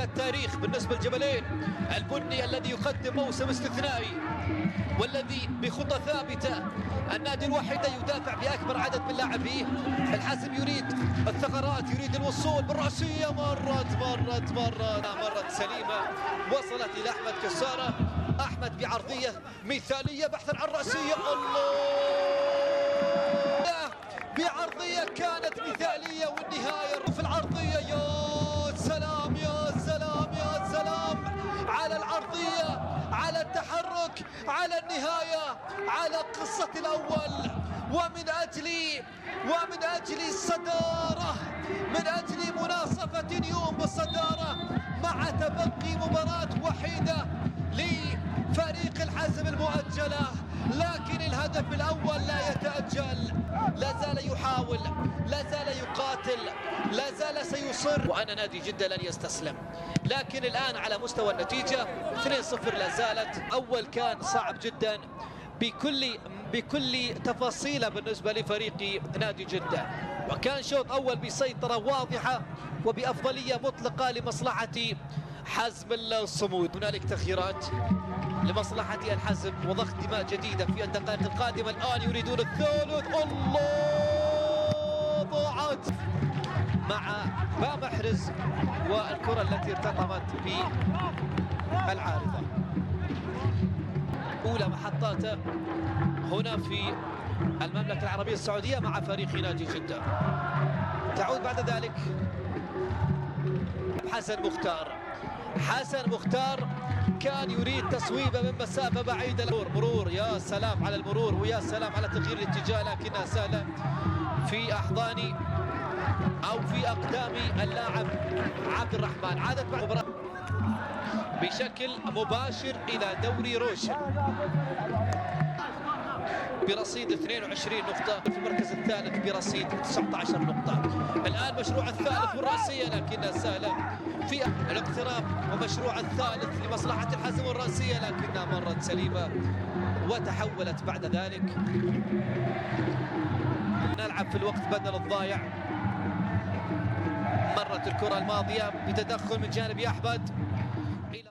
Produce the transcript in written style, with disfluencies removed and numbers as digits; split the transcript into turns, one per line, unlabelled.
في التاريخ بالنسبة للجبلين. البني الذي يقدم موسم استثنائي والذي بخطى ثابتة، النادي الوحيد يدافع بأكبر عدد من لاعبيه. الحاسم يريد الثغرات، يريد الوصول بالرأسية، مرت سليمة، وصلت إلى أحمد كسارة. أحمد بعرضية مثالية بحثا عن رأسية، الله، بعرضية كانت مثالية، والنهاية في العرضية. يا سلام يا سلام يا سلام على العرضية، على التحرك، على النهاية، على قصة الأول، ومن أجل الصدارة، من أجل مناصفة اليوم بالصدارة مع تبقي مباراة وحيدة لفريق الحزم المؤجلة. لكن الهدف الأول لا يتأجل، لا زال يحاول، لا زال يقاتل، لا زال سيصر، وأنا نادي جدة لن يستسلم. لكن الآن على مستوى النتيجة 2-0 لا زالت. أول كان صعب جدا بكل تفاصيله بالنسبة لفريق نادي جدة، وكان شوط أول بسيطرة واضحة وبأفضلية مطلقة لمصلحة حزم الصمود. هنالك تغييرات لمصلحة الحزم وضخ دماء جديدة في الدقائق القادمة. الآن يريدون الثالث، الله، ضاعت مع با محرز والكرة التي ارتطمت بالعارضة. أولى محطاته هنا في المملكة العربية السعودية مع فريق نادي جدة. تعود بعد ذلك حسن مختار كان يريد تصويبه من مسافة بعيدة. مرور، يا سلام على المرور، ويا سلام على تغيير الاتجاه، لكنها سهلة في أحضان أو في أقدام اللاعب عبد الرحمن. عادت بعد المباراة بشكل مباشر إلى دوري روشن برصيد 22 نقطة، في المركز الثالث برصيد 19 نقطة. الآن مشروع الثالث والرأسية، لكنها سهلة في الاقتراب، ومشروع الثالث لمصلحة الحزم والرأسية، لكنها مرت سليمة وتحولت بعد ذلك. نلعب في الوقت بدل الضايع. مرت الكرة الماضية بتدخل من جانب أحمد،